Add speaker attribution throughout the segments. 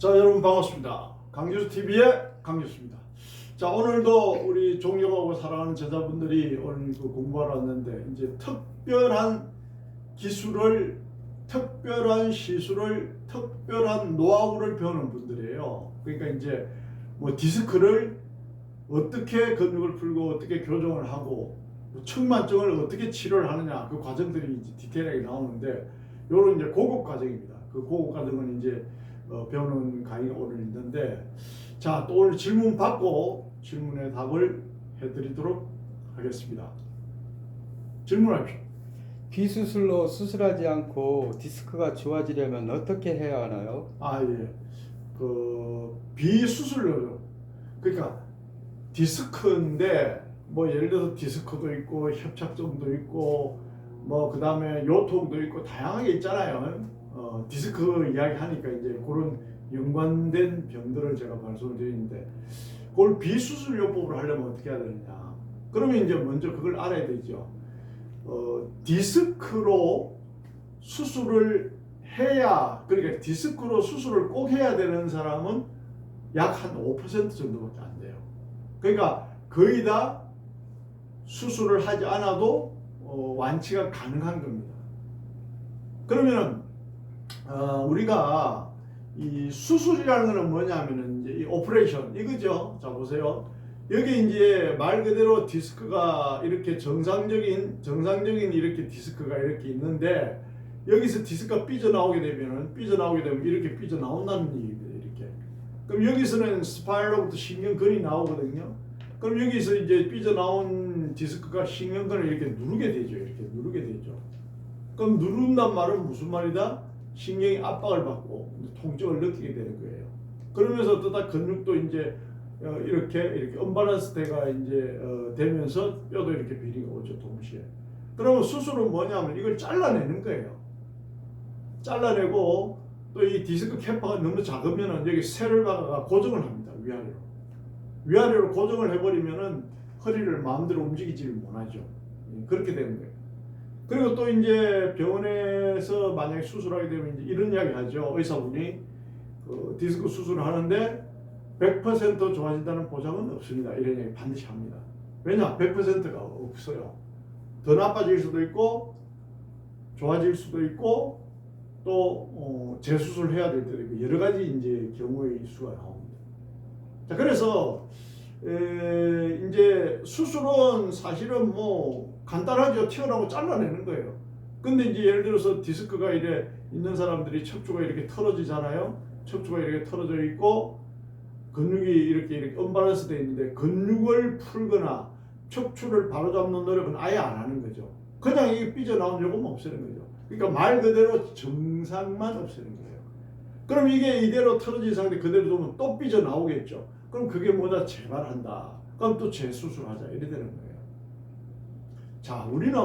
Speaker 1: 자, 여러분 반갑습니다. 강규수TV의 강규수입니다. 자, 오늘도 우리 존경하고 사랑하는 제자분들이 오늘 공부하러 왔는데, 이제 특별한 기술을, 특별한 시술을, 특별한 노하우를 배우는 분들이에요. 그러니까 이제 뭐 디스크를 어떻게 근육을 풀고 어떻게 교정을 하고 뭐 측만증을 어떻게 치료를 하느냐, 그 과정들이 이제 디테일하게 나오는데, 요런 이제 고급 과정입니다. 그 고급 과정은 이제 배우는 강의가 오늘 있는데, 자, 또 오늘 질문 받고 질문에 답을 해드리도록 하겠습니다. 질문하십시오.
Speaker 2: 비수술로 수술하지 않고 디스크가 좋아지려면 어떻게 해야 하나요?
Speaker 1: 아, 예. 비수술로, 그러니까 디스크인데, 뭐 예를 들어서 디스크도 있고 협착증도 있고 뭐 그 다음에 요통도 있고 다양하게 있잖아요. 디스크 이야기 하니까 이제 그런 연관된 병들을 제가 말씀을 드리는데, 그걸 비수술요법을 하려면 어떻게 해야 되느냐. 그러면 이제 먼저 그걸 알아야 되죠. 디스크로 수술을 해야, 그러니까 디스크로 수술을 꼭 해야 되는 사람은 약 한 5% 정도밖에 안 돼요. 그러니까 거의 다 수술을 하지 않아도 완치가 가능한 겁니다. 그러면은 우리가 이 수술이라는 것은 뭐냐면은 이제 이 오퍼레이션 이거죠. 자, 보세요. 여기 이제 말 그대로 디스크가 이렇게 정상적인 이렇게 디스크가 이렇게 있는데, 여기서 디스크가 삐져나오게 되면 이렇게 삐져나온다는 얘기입니다. 이렇게. 그럼 여기서는 스파이럴로부터 신경근이 나오거든요. 그럼 여기서 이제 삐져나온 디스크가 신경근을 이렇게 누르게 되죠. 이렇게 누르게 되죠. 그럼 누른단 말은 무슨 말이다? 신경이 압박을 받고 통증을 느끼게 되는 거예요. 그러면서 어떠다 근육도 이제 이렇게 언밸런스 대가 이제 되면서 뼈도 이렇게 비리가 오죠, 동시에. 그러면 수술은 뭐냐면 이걸 잘라내는 거예요. 잘라내고 또 이 디스크 캐파가 너무 작으면은 여기 쇠를 박아가 고정을 합니다. 위아래로 고정을 해버리면은 허리를 마음대로 움직이지를 못하죠. 그렇게 되는 거예요. 그리고 또 이제 병원에서 만약에 수술하게 되면 이제 이런 이야기 하죠. 의사분이 디스크 수술을 하는데 100% 좋아진다는 보장은 없습니다. 이런 이야기 반드시 합니다. 왜냐? 100%가 없어요. 더 나빠질 수도 있고 좋아질 수도 있고 또 재수술을 해야 될 때도 있고 여러 가지 이제 경우의 수가 나옵니다. 자, 그래서 이제 수술은 사실은 뭐 간단하죠. 튀어나오고 잘라내는 거예요. 근데 이제 예를 들어서 디스크가 이래 있는 사람들이 척추가 이렇게 털어지잖아요. 척추가 이렇게 털어져 있고 근육이 이렇게 언밸런스 되어 있는데, 근육을 풀거나 척추를 바로잡는 노력은 아예 안 하는 거죠. 그냥 이게 삐져나온 요금만 없애는 거죠. 그러니까 말 그대로 정상만 없애는 거예요. 그럼 이게 이대로 털어진 상태 그대로 두면 또 삐져나오겠죠. 그럼 그게 뭐다? 재발한다. 그럼 또 재수술하자. 이래 되는 거예요. 자, 우리는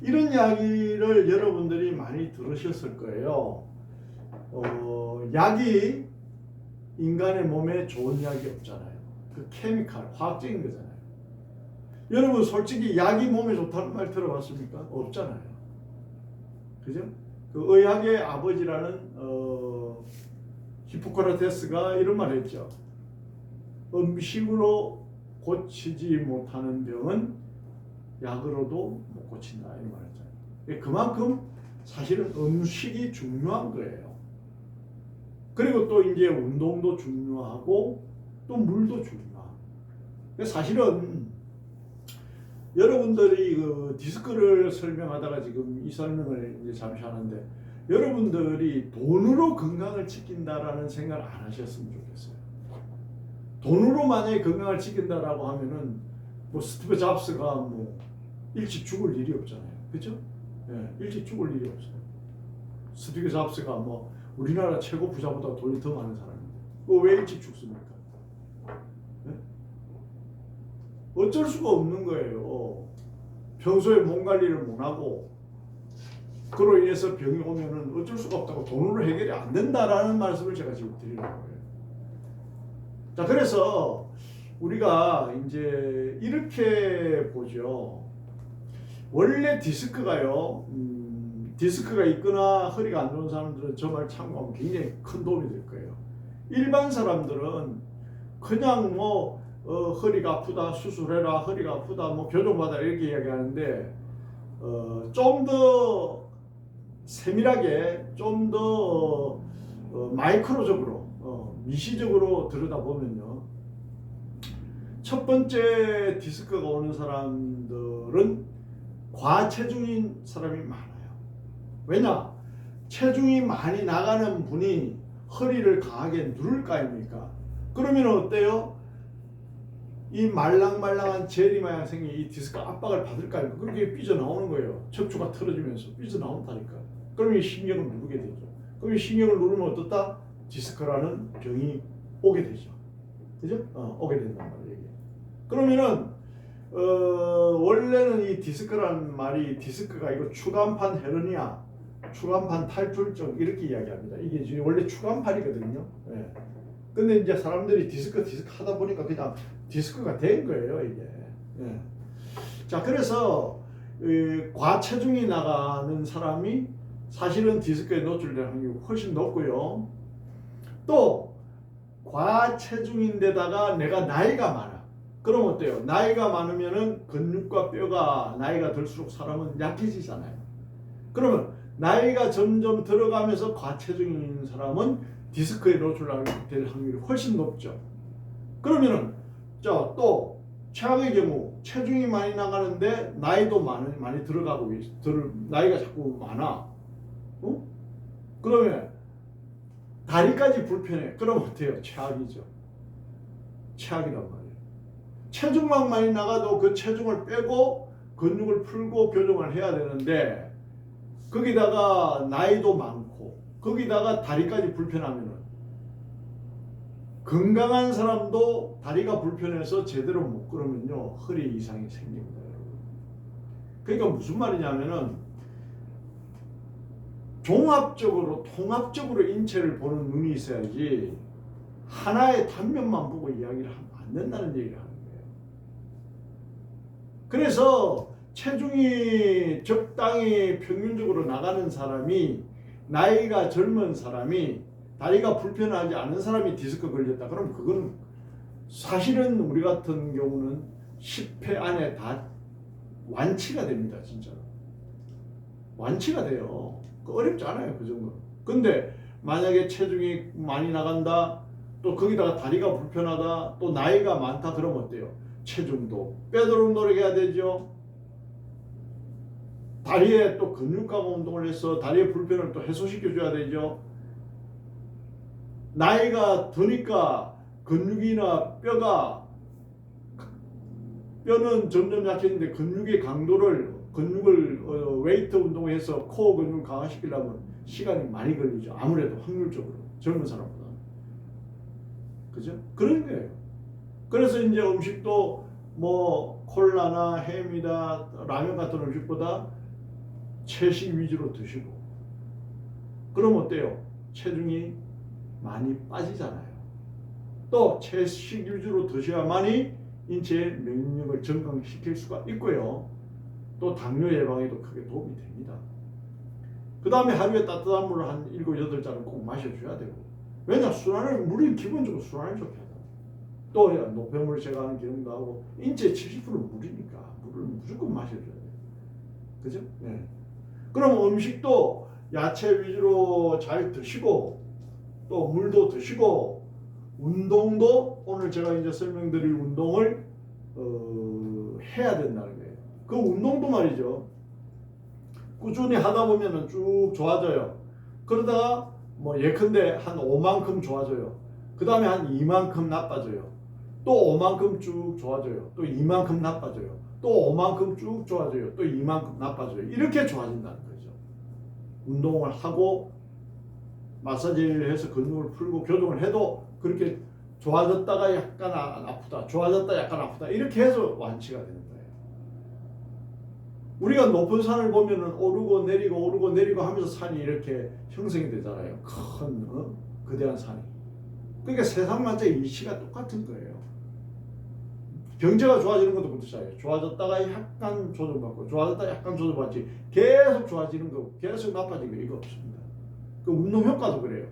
Speaker 1: 이런 이야기를 여러분들이 많이 들으셨을 거예요. 약이 인간의 몸에 좋은 약이 없잖아요. 그 케미칼, 화학적인 거잖아요. 여러분 솔직히 약이 몸에 좋다는 말 들어봤습니까? 없잖아요. 그죠? 그 의학의 아버지라는 히포크라테스가 이런 말을 했죠. 음식으로 고치지 못하는 병은 약으로도 못 고친다. 이런 말을 했잖아요. 그만큼 사실은 음식이 중요한 거예요. 그리고 또 이제 운동도 중요하고 또 물도 중요하고. 사실은 여러분들이 그 디스크를 설명하다가 지금 이 설명을 이제 잠시 하는데, 여러분들이 돈으로 건강을 지킨다라는 생각을 안 하셨으면 좋겠어요. 돈으로 만약에 건강을 지킨다라고 하면은 뭐 스티브 잡스가 뭐 일찍 죽을 일이 없잖아요. 그렇죠? 예, 일찍 죽을 일이 없어요. 스티브 잡스가 뭐 우리나라 최고 부자보다 돈이 더 많은 사람인데 왜 일찍 죽습니까? 네? 어쩔 수가 없는 거예요. 평소에 몸 관리를 못하고 그로 인해서 병이 오면은 어쩔 수가 없다고, 돈으로 해결이 안 된다라는 말씀을 제가 지금 드리는 거예요. 자, 그래서 우리가 이제 이렇게 보죠. 원래 디스크가요, 디스크가 있거나 허리가 안 좋은 사람들은 저 말 참고하면 굉장히 큰 도움이 될 거예요. 일반 사람들은 그냥 뭐 허리가 아프다, 수술해라, 허리가 아프다, 뭐 교정받아 이렇게 이야기하는데 좀 더 세밀하게, 좀 더 마이크로적으로, 미시적으로 들여다보면요. 첫 번째 디스크가 오는 사람들은 과체중인 사람이 많아요. 왜냐? 체중이 많이 나가는 분이 허리를 강하게 누를 거 아닙니까? 그러면 어때요? 이 말랑말랑한 젤리 모양 생긴 이 디스크가 압박을 받을 거 아닙니까? 그렇게 삐져나오는 거예요. 척추가 틀어지면서 삐져나온다니까. 그럼 이 신경을 누르게 되죠. 그럼 이 신경을 누르면 어떻다? 디스크라는 병이 오게 되죠. 그죠? 오게 된단 말이에요. 그러면은 원래는 이 디스크라는 말이 디스크가 이거 추간판 헤르니아, 추간판 탈출증 이렇게 이야기합니다. 이게 지금 원래 추간판이거든요. 예. 근데 이제 사람들이 디스크 하다 보니까 그냥 디스크가 된 거예요, 이게. 예. 자, 그래서 과체중이 나가는 사람이 사실은 디스크에 노출될 확률이 훨씬 높고요. 또 과체중인데다가 내가 나이가 많아. 그럼 어때요? 나이가 많으면은 근육과 뼈가 나이가 들수록 사람은 약해지잖아요. 그러면 나이가 점점 들어가면서 과체중인 사람은 디스크에 노출될 확률이 훨씬 높죠. 그러면은 또 최악의 경우 체중이 많이 나가는데 나이도 많이 들어가고 나이가 자꾸 많아. 그러면 다리까지 불편해. 그럼 어때요? 최악이죠. 최악이란 말이에요. 체중만 많이 나가도 그 체중을 빼고 근육을 풀고 교정을 해야 되는데 거기다가 나이도 많고 거기다가 다리까지 불편하면은 건강한 사람도 다리가 불편해서 제대로 못 걸으면요 허리 이상이 생깁니다, 여러분. 그러니까 무슨 말이냐면은 종합적으로 통합적으로 인체를 보는 눈이 있어야지 하나의 단면만 보고 이야기를 하면 안 된다는 얘기를 하는 거예요. 그래서 체중이 적당히 평균적으로 나가는 사람이 나이가 젊은 사람이 다리가 불편하지 않은 사람이 디스크 걸렸다. 그럼 그건 사실은 우리 같은 경우는 10회 안에 다 완치가 됩니다. 진짜로. 완치가 돼요. 어렵지 않아요. 그 정도는. 근데 만약에 체중이 많이 나간다. 또 거기다가 다리가 불편하다. 또 나이가 많다. 그러면 어때요? 체중도 빼도록 노력해야 되죠. 다리에 또 근육 강화 운동을 해서 다리의 불편을 또 해소시켜 줘야 되죠. 나이가 드니까 근육이나 뼈는 점점 약해지는데 근육을 웨이트 운동을 해서 코어 근육을 강화시키려면 시간이 많이 걸리죠. 아무래도 확률적으로 젊은 사람보다. 그죠? 그런 거예요. 그래서 이제 음식도 뭐 콜라나 햄이다 라면 같은 음식보다 채식 위주로 드시고 그럼 어때요? 체중이 많이 빠지잖아요. 또 채식 위주로 드셔야만이 인체의免疫力을 증강시킬 수가 있고요. 또 당뇨 예방에도 크게 도움이 됩니다. 그 다음에 하루에 따뜻한 물을 한 7, 8잔은 꼭 마셔줘야 되고 왜냐? 물이 기본적으로 순환을 좋게 하다. 또 노폐물 제거하는 기능도 하고 인체의 70%는 물이니까 물을 무조건 마셔줘야 돼요. 그죠? 네. 그럼 음식도 야채 위주로 잘 드시고 또 물도 드시고 운동도 오늘 제가 이제 설명드릴 운동을 해야 된다는 거예요. 그 운동도 말이죠. 꾸준히 하다 보면은 쭉 좋아져요. 그러다가 뭐 예컨대 한 5만큼 좋아져요. 그 다음에 한 2만큼 나빠져요. 또 5만큼 쭉 좋아져요. 또 2만큼 나빠져요. 또 5만큼 쭉 좋아져요. 또 2만큼 나빠져요. 이렇게 좋아진다는 거죠. 운동을 하고 마사지를 해서 근육을 풀고 교정을 해도 그렇게 좋아졌다가 약간 아프다, 좋아졌다 약간 아프다 이렇게 해서 완치가 되는 거예요. 우리가 높은 산을 보면은 오르고 내리고 하면서 산이 이렇게 형성이 되잖아요. 큰 거대한 산이. 그러니까 세상 만ใจ이치가 똑같은 거예요. 경제가 좋아지는 것도 부터 시작해요. 좋아졌다가 약간 조정받고 좋아졌다가 약간 조정받지 계속 좋아지는 거 계속 나빠지는 거 이거 없습니다. 그 운동 효과도 그래요.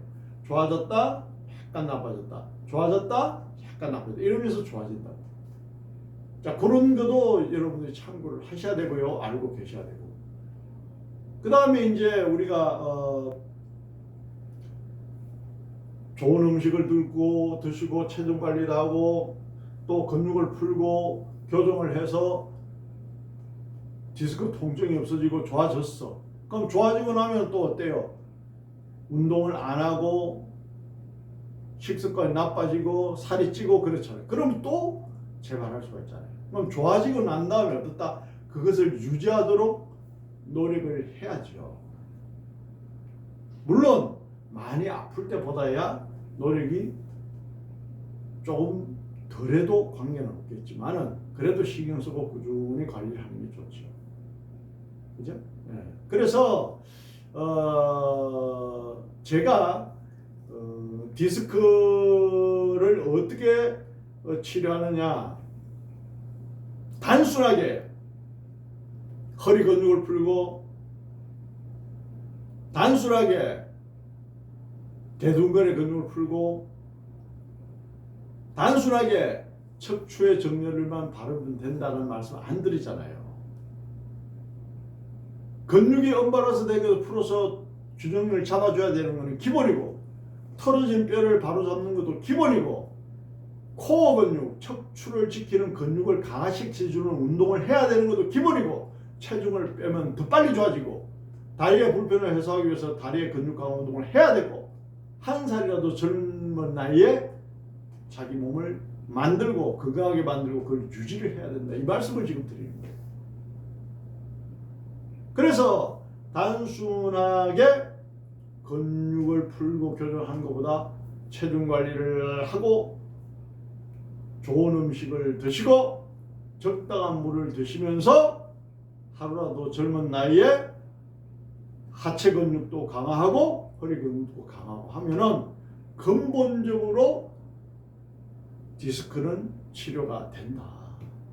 Speaker 1: 좋아졌다 약간 나빠졌다 좋아졌다 약간 나빠졌다 이러면서 좋아진다고. 자, 그런 것도 여러분들이 참고를 하셔야 되고요. 알고 계셔야 되고. 그 다음에 이제 우리가 좋은 음식을 드시고 체중 관리도 하고 또 근육을 풀고 교정을 해서 디스크 통증이 없어지고 좋아졌어. 그럼 좋아지고 나면 또 어때요? 운동을 안 하고 식습관이 나빠지고 살이 찌고 그렇잖아요. 그럼 또 재발할 수가 있잖아요. 그럼 좋아지고 난 다음에 어떻다? 그것을 유지하도록 노력을 해야죠. 물론 많이 아플 때보다야 노력이 조금 덜해도 관계는 없겠지만은 그래도 신경 쓰고 꾸준히 관리를 하는 게 좋죠. 그죠? 네. 그래서 제가 디스크를 어떻게 치료하느냐, 단순하게 허리 근육을 풀고 단순하게 대둔근의 근육을 풀고 단순하게 척추의 정렬을만 바르면 된다는 말씀 안 드리잖아요. 근육이 엄발아서 되게 풀어서 균형을 잡아줘야 되는 것은 기본이고 털어진 뼈를 바로잡는 것도 기본이고 코어 근육, 척추를 지키는 근육을 강화시켜주는 운동을 해야 되는 것도 기본이고 체중을 빼면 더 빨리 좋아지고 다리의 불편을 해소하기 위해서 다리의 근육 강화 운동을 해야 되고 한 살이라도 젊은 나이에 자기 몸을 만들고 건강하게 만들고 그걸 유지를 해야 된다. 이 말씀을 지금 드리는 거예요. 그래서 단순하게 근육을 풀고 교정하는 것보다 체중 관리를 하고 좋은 음식을 드시고 적당한 물을 드시면서 하루라도 젊은 나이에 하체 근육도 강화하고 허리 근육도 강화하고 하면은 근본적으로 디스크는 치료가 된다.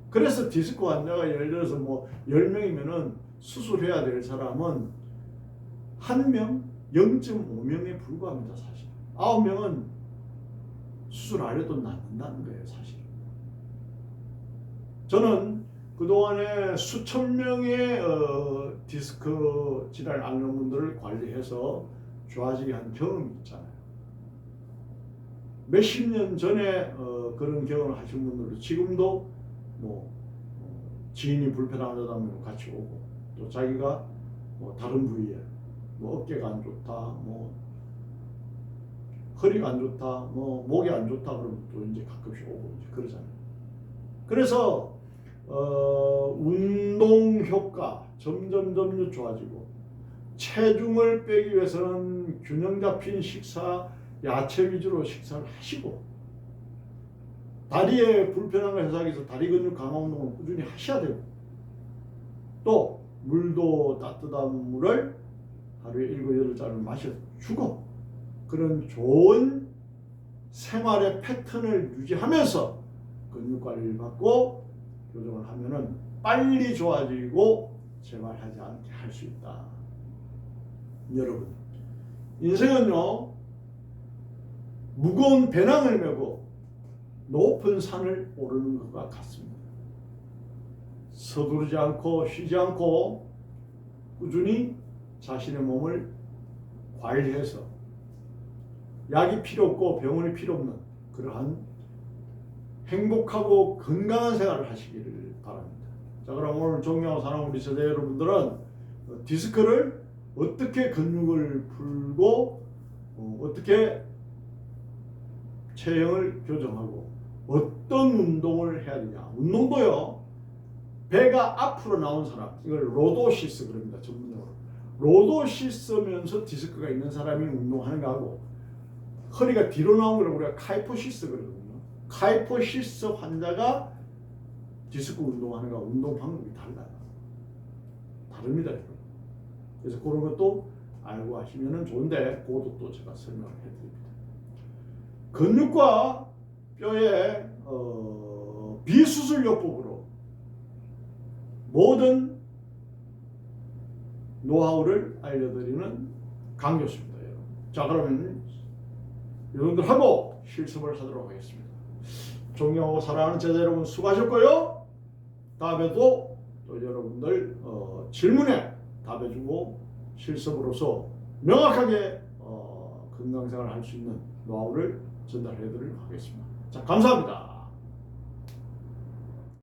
Speaker 1: 그래서 디스크 환자가 예를 들어서 뭐 10명이면은 수술해야 될 사람은 1명, 0.5명에 불과합니다, 사실. 9명은 수술 안 해도 낫는다는 거예요, 사실. 저는 그동안에 수천 명의 디스크 질환 앓는 분들을 관리해서 좋아지게 한 경험이 있잖아요. 몇십 년 전에 그런 경험을 하신 분들도 지금도 뭐 지인이 불편하다면 같이 오고 또 자기가 뭐 다른 부위에 뭐 어깨가 안 좋다, 뭐 허리가 안 좋다, 뭐 목이 안 좋다 그러면 또 이제 가끔씩 오고 이제 그러잖아요. 그래서 운동 효과 점점 좋아지고 체중을 빼기 위해서는 균형 잡힌 식사, 야채 위주로 식사를 하시고 다리에 불편한 걸 해소하기 위해서 다리 근육 강화 운동을 꾸준히 하셔야 되고 또 물도 따뜻한 물을 하루에 7, 8잔을 마셔주고 그런 좋은 생활의 패턴을 유지하면서 근육 관리를 받고 교정을 하면은 빨리 좋아지고 재발하지 않게 할 수 있다. 여러분, 인생은요 무거운 배낭을 메고 높은 산을 오르는 것과 같습니다. 서두르지 않고 쉬지 않고 꾸준히 자신의 몸을 관리해서 약이 필요 없고 병원이 필요 없는 그러한 행복하고 건강한 생활을 하시기를 바랍니다. 자, 그럼 오늘 존경하고 사랑하는 우리 세대 여러분들은 디스크를 어떻게 근육을 풀고 어떻게 체형을 교정하고 어떤 운동을 해야 되냐. 운동도요. 배가 앞으로 나온 사람, 이걸 로도시스 그럽니다. 전문용어로. 로도시스면서 디스크가 있는 사람이 운동하는 거하고 허리가 뒤로 나온 걸 우리가 카이포시스 그러거든요. 카이포시스 환자가 디스크 운동하는 거하고 운동 방법이 달라요. 다릅니다. 그래서 그런 것도 알고 하시면 좋은데 그것도 또 제가 설명을 해드립니다. 근육과 뼈의 비수술요법으로 모든 노하우를 알려드리는 강교수입니다. 여러분. 자, 그러면 여러분들 하고 실습을 하도록 하겠습니다. 존경하고 사랑하는 제자 여러분 수고하셨고요. 다음에도 또 여러분들 질문에 답해주고 실습으로서 명확하게 건강생활을 할 수 있는 노하우를 전달해드리도록 하겠습니다. 자, 감사합니다.